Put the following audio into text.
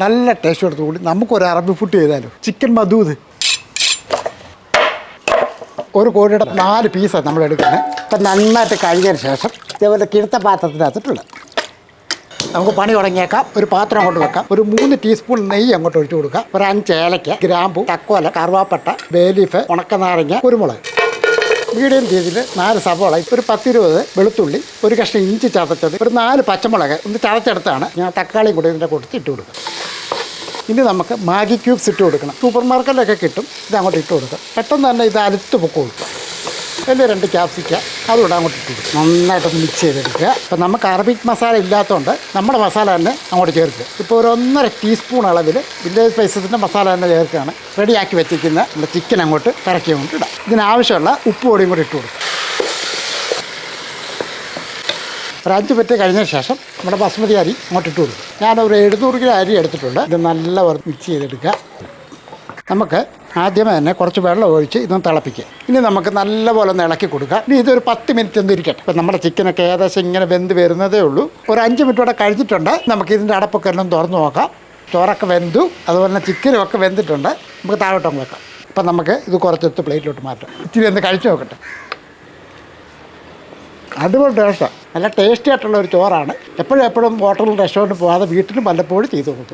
നല്ല ടേസ്റ്റ് എടുത്തുകൂടി നമുക്കൊരു അറബി ഫുഡ് ചെയ്താലോ. ചിക്കൻ മധൂത് ഒരു കോഴിയുടെ 4 പീസാണ് നമ്മൾ എടുക്കുന്നത്. അപ്പം നന്നായിട്ട് കഴുകിയതിന് ശേഷം ഇതേപോലെ കിഴുത്ത പാത്രത്തിനകത്തിട്ടുള്ള നമുക്ക് പണി തുടങ്ങിയേക്കാം. ഒരു പാത്രം അങ്ങോട്ട് വെക്കാം. ഒരു 3 ടീസ്പൂൺ നെയ്യ് അങ്ങോട്ട് ഒഴിച്ചു കൊടുക്കാം. ഒരു 5 ഏലയ്ക്ക, ഗ്രാമ്പു, തക്കോല, കറുവാപ്പട്ട, ബേലീഫ്, ഉണക്കനാരങ്ങ, കുരുമുളക്. മീഡിയം രീതിയിൽ 4 സവോള, ഒരു 10-20 വെളുത്തുള്ളി, ഒരു കഷ്ണം ഇഞ്ചി ചതച്ചത്, ഒരു 4 പച്ചമുളക് ഒന്ന് ചതച്ചെടുത്താണ് ഞാൻ തക്കാളിയും കൂടി ഇതിൻ്റെ കൂട്ടത്തിൽ ഇട്ട് കൊടുക്കുക. ഇനി നമുക്ക് മാഗി ക്യൂബ്സ് ഇട്ട് കൊടുക്കണം. സൂപ്പർ മാർക്കറ്റിലൊക്കെ കിട്ടും. ഇത് അങ്ങോട്ട് ഇട്ട് കൊടുക്കുക. പെട്ടെന്ന് തന്നെ ഇത് അലുത്ത് പൊക്കി കൊടുക്കുക. വലിയ 2 ക്യാപ്സിക്ക അതുകൂടെ അങ്ങോട്ട് ഇട്ട് കൊടുക്കുക. നന്നായിട്ട് മിക്സ് ചെയ്തെടുക്കുക. ഇപ്പം നമുക്ക് അറബിക് മസാല ഇല്ലാത്തതുകൊണ്ട് നമ്മുടെ മസാല തന്നെ അങ്ങോട്ട് ചേർക്കുക. ഇപ്പോൾ ഒരു 1.5 ടീസ്പൂൺ അളവിൽ വില്ലേജ് സ്പൈസസിൻ്റെ മസാല തന്നെ ചേർക്കുകയാണ്. റെഡിയാക്കി വെച്ചിരിക്കുന്ന നമ്മുടെ ചിക്കൻ അങ്ങോട്ട് കറക്കി അങ്ങോട്ട് ഇടാം. ഇതിനാവശ്യമുള്ള ഉപ്പ് പൊടിയും കൂടി ഇട്ട് കൊടുക്കുക. ഒരു 5 മിനിറ്റ് കഴിഞ്ഞ ശേഷം നമ്മുടെ ബസ്മതി അരി അങ്ങോട്ട് ഇട്ട് കൊടുക്കും. ഞാനൊരു 700 കിലോ അരി എടുത്തിട്ടുണ്ട്. ഇത് നല്ലപോലെ മിക്സ് ചെയ്തെടുക്കുക. നമുക്ക് ആദ്യമേ തന്നെ കുറച്ച് വെള്ളം ഒഴിച്ച് ഇതൊന്ന് തിളപ്പിക്കുക. ഇനി നമുക്ക് നല്ലപോലെ ഒന്ന് ഇളക്കി കൊടുക്കുക. ഇനി ഇതൊരു 10 മിനിറ്റ് ഒന്ന് ഇരിക്കട്ടെ. ഇപ്പം നമ്മുടെ ചിക്കനൊക്കെ ഏകദേശം ഇങ്ങനെ വെന്ത് വരുന്നതേ ഉള്ളൂ. ഒരു 5 മിനിറ്റ് കൂടെ കഴിഞ്ഞിട്ടുണ്ട്. നമുക്ക് ഇതിൻ്റെ അടപ്പൊക്കെ എല്ലാം തുറന്ന് നോക്കാം. ചോറൊക്കെ വെന്തു, അതുപോലെ തന്നെ ചിക്കനും ഒക്കെ വെന്തിട്ടുണ്ട്. നമുക്ക് താഴോട്ടങ്ങ് വെക്കാം. അപ്പം നമുക്ക് ഇത് കുറച്ചെടുത്ത് പ്ലേറ്റിലോട്ട് മാറ്റാം. ഇച്ചിരി ഒന്ന് കഴിച്ച് നോക്കട്ടെ. അതുപോലെ ടേസ്റ്റാണ്. നല്ല ടേസ്റ്റി ആയിട്ടുള്ള ഒരു ചോറാണ്. എപ്പോഴും ഹോട്ടലും റെസ്റ്റോറൻറ്റും പോകാതെ വീട്ടിലും വല്ലപ്പോഴും ചെയ്ത് കൊടുക്കും.